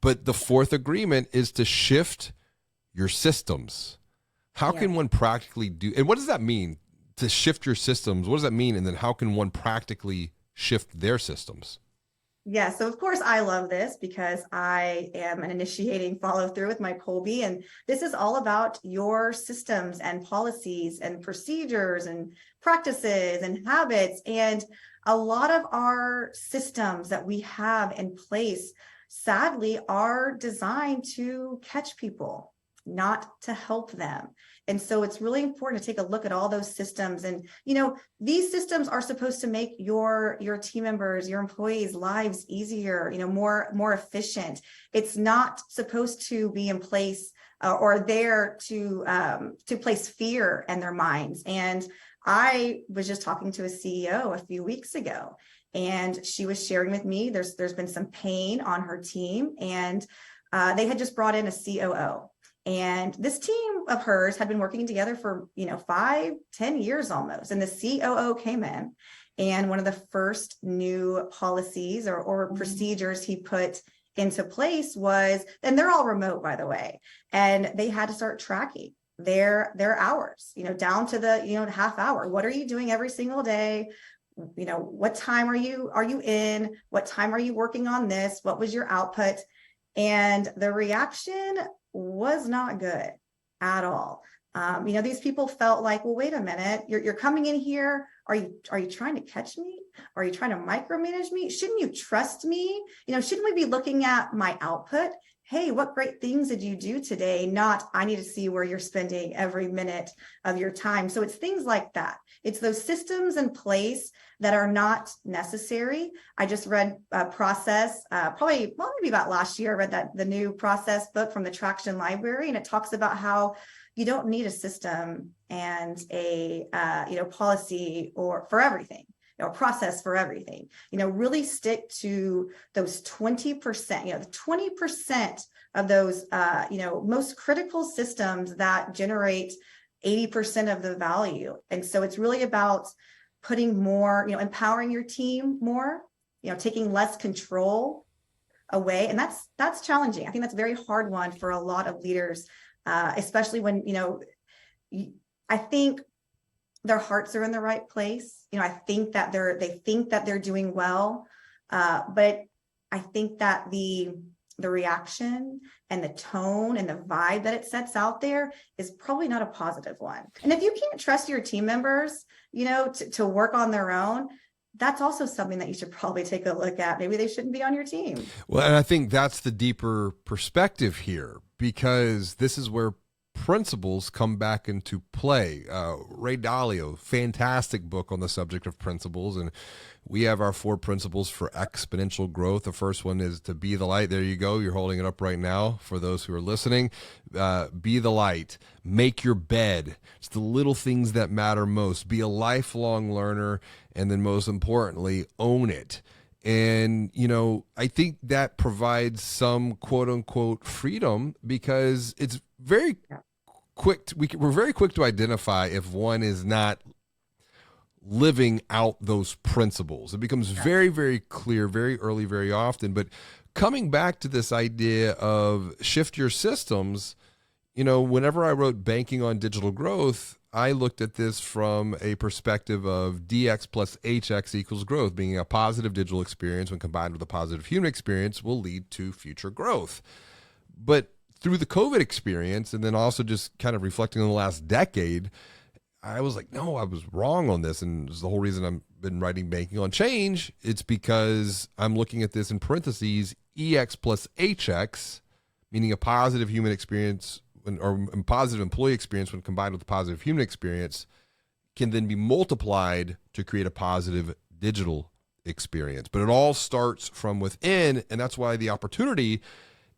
But the fourth agreement is to shift your systems. How can one practically do, and what does that mean to shift your systems? What does that mean? And then how can one practically shift their systems? Yeah, so of course I love this because I am an initiating follow through with my Colby, and this is all about your systems and policies and procedures and practices and habits. And a lot of our systems that we have in place, sadly, are designed to catch people, not to help them. And so it's really important to take a look at all those systems. And, these systems are supposed to make your team members, your employees' lives easier, more efficient. It's not supposed to be in place or there to place fear in their minds. And I was just talking to a CEO a few weeks ago, and she was sharing with me there's been some pain on her team, and they had just brought in a COO. And this team of hers had been working together for, 5-10 years almost. And the COO came in, and one of the first new policies or procedures he put into place was, and they're all remote, by the way, and they had to start tracking their hours, down to the, half hour. What are you doing every single day? What time are you in? What time are you working on this? What was your output? And the reaction was not good at all. These people felt like, well, wait a minute, you're coming in here. Are you trying to catch me? Are you trying to micromanage me? Shouldn't you trust me? Shouldn't we be looking at my output? Hey, what great things did you do today? Not, I need to see where you're spending every minute of your time. So it's things like that. It's those systems in place that are not necessary. I just read a process, maybe about last year, I read the new process book from the Traction Library, and it talks about how you don't need a system and a policy or for everything. Process for everything. Really stick to those 20%, the 20% of those, most critical systems that generate 80% of the value. And so it's really about putting more, empowering your team more, taking less control away. And that's challenging. I think that's a very hard one for a lot of leaders, especially when, I think their hearts are in the right place. I think that they think that they're doing well. But I think that the reaction and the tone and the vibe that it sets out there is probably not a positive one. And if you can't trust your team members, to work on their own, that's also something that you should probably take a look at. Maybe they shouldn't be on your team. Well, and I think that's the deeper perspective here, because this is where principles come back into play. Ray Dalio, fantastic book on the subject of principles. And we have our 4 principles for exponential growth. The first one is to be the light. There you go. You're holding it up right now for those who are listening. Be the light. Make your bed. It's the little things that matter most. Be a lifelong learner. And then most importantly, own it. And, I think that provides some quote unquote freedom, because it's very quick. We're very quick to identify if one is not living out those principles. It becomes very, very clear, very early, very often. But coming back to this idea of shift your systems, whenever I wrote Banking on Digital Growth, I looked at this from a perspective of DX plus HX equals growth, being a positive digital experience when combined with a positive human experience will lead to future growth. But through the COVID experience, and then also just kind of reflecting on the last decade, I was like, no, I was wrong on this. And it's the whole reason I've been writing Banking on Change. It's because I'm looking at this in parentheses, EX plus HX, meaning a positive human experience or a positive employee experience when combined with a positive human experience can then be multiplied to create a positive digital experience. But it all starts from within, and that's why the opportunity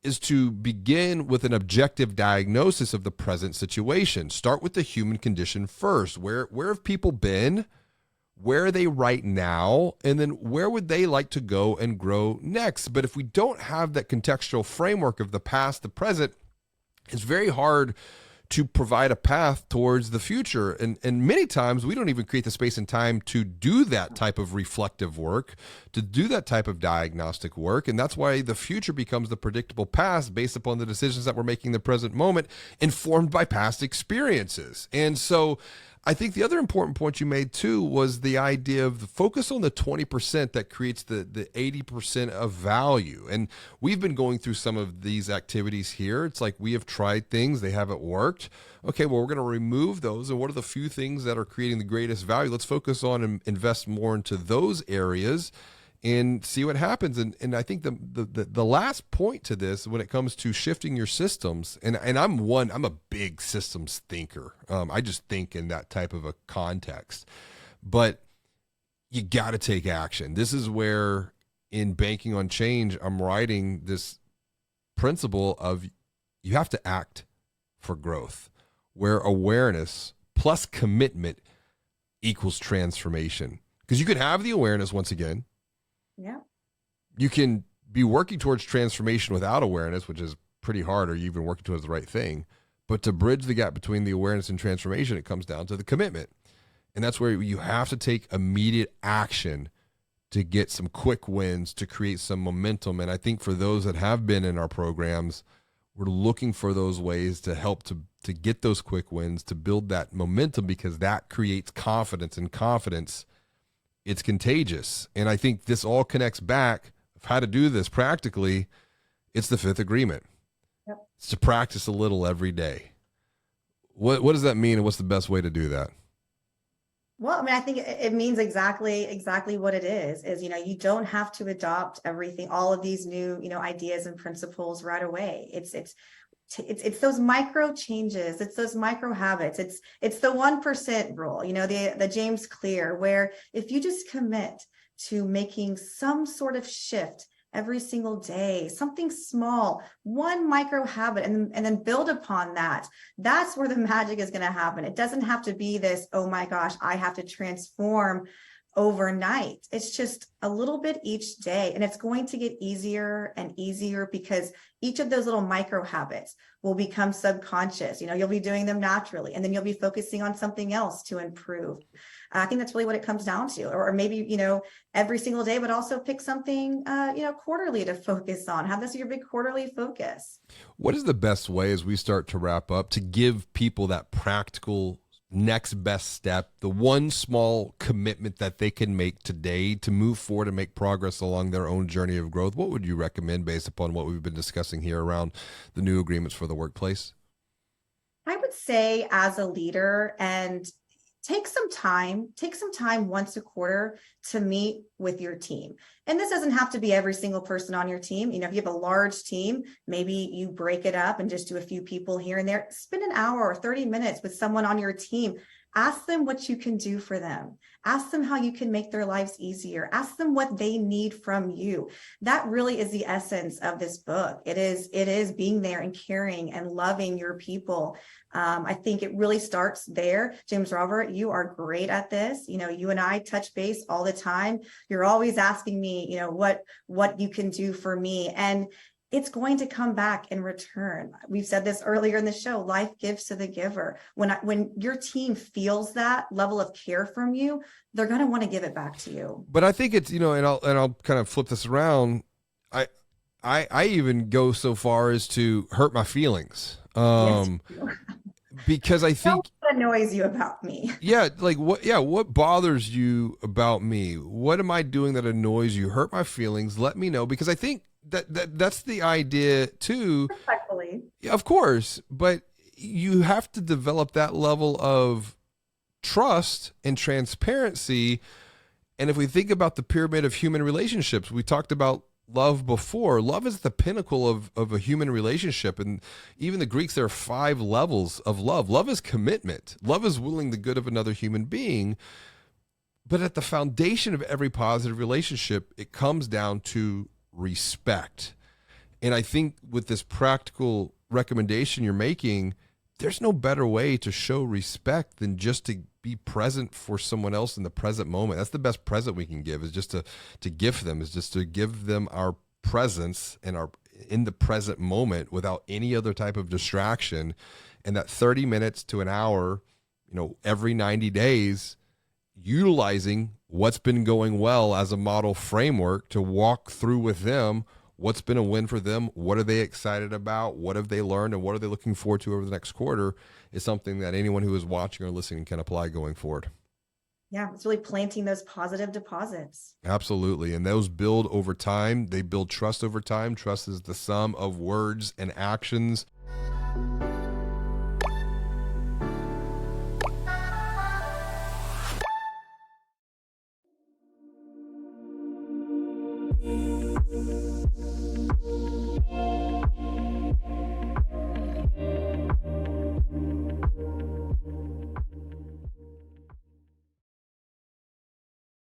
is to begin with an objective diagnosis of the present situation. Start with the human condition first. Where have people been? Where are they right now? And then where would they like to go and grow next? But if we don't have that contextual framework of the past, the present, it's very hard to provide a path towards the future. And many times we don't even create the space and time to do that type of reflective work, to do that type of diagnostic work. And that's why the future becomes the predictable past based upon the decisions that we're making in the present moment, informed by past experiences. And so I think the other important point you made too was the idea of the focus on the 20% that creates the 80% of value. And we've been going through some of these activities here. It's like we have tried things, they haven't worked. Okay, well, we're going to remove those. And what are the few things that are creating the greatest value? Let's focus on and invest more into those areas and see what happens. And I think the last point to this, when it comes to shifting your systems, and I'm a big systems thinker. I just think in that type of a context, but you got to take action. This is where in Banking on Change, I'm writing this principle of you have to act for growth, where awareness plus commitment equals transformation. Because you can have the awareness once again. Yeah. You can be working towards transformation without awareness, which is pretty hard, or you've been working towards the right thing. But to bridge the gap between the awareness and transformation, it comes down to the commitment. And that's where you have to take immediate action to get some quick wins, to create some momentum. And I think for those that have been in our programs, we're looking for those ways to help to get those quick wins, to build that momentum, because that creates confidence, and confidence, it's contagious. And I think this all connects back of how to do this practically. It's the fifth agreement. Yep. It's to practice a little every day. What does that mean, and what's the best way to do that? Well, I mean, I think it means exactly what it is, you don't have to adopt everything, all of these new, ideas and principles right away. It's those micro changes. It's those micro habits. It's the 1% rule, the James Clear, where if you just commit to making some sort of shift every single day, something small, one micro habit, and then build upon that, that's where the magic is going to happen. It doesn't have to be this, oh my gosh, I have to transform overnight. It's just a little bit each day, and it's going to get easier and easier because each of those little micro habits will become subconscious. You'll be doing them naturally, and then you'll be focusing on something else to improve. I think that's really what it comes down to. Or maybe, every single day, but also pick something, quarterly to focus on. Have this your big quarterly focus. What is the best way, as we start to wrap up, to give people that practical next best step, the one small commitment that they can make today to move forward and make progress along their own journey of growth? What would you recommend based upon what we've been discussing here around the new agreements for the workplace? I would say, as a leader, and take some time once a quarter to meet with your team. And this doesn't have to be every single person on your team. If you have a large team, maybe you break it up and just do a few people here and there. Spend an hour or 30 minutes with someone on your team. Ask them what you can do for them. Ask them how you can make their lives easier. Ask them what they need from you. That really is the essence of this book. It is being there and caring and loving your people. I think it really starts there. James Robert, you are great at this. You and I touch base all the time. You're always asking me, what you can do for me. And it's going to come back in return. We've said this earlier in the show, life gives to the giver. When your team feels that level of care from you, they're going to want to give it back to you. But I think it's, and I'll kind of flip this around. I even go so far as to hurt my feelings. Yes, because I think what annoys you about me. Yeah, like what bothers you about me? What am I doing that annoys you? Hurt my feelings, let me know, because I think that's the idea too. Respectfully. Of course, but you have to develop that level of trust and transparency. And if we think about the pyramid of human relationships, we talked about love before. Love is the pinnacle of a human relationship. And even the Greeks, there are 5 levels of love. Love is commitment. Love is willing the good of another human being. But at the foundation of every positive relationship, it comes down to respect. And I think with this practical recommendation you're making, there's no better way to show respect than just to be present for someone else in the present moment. That's the best present we can give, is just to gift them, is just to give them our presence and in the present moment without any other type of distraction. And that 30 minutes to an hour, every 90 days, utilizing what's been going well as a model framework to walk through with them what's been a win for them, what are they excited about, what have they learned, and what are they looking forward to over the next quarter is something that anyone who is watching or listening can apply going forward. Yeah, it's really planting those positive deposits. Absolutely. And those build over time. They build trust over time. Trust is the sum of words and actions.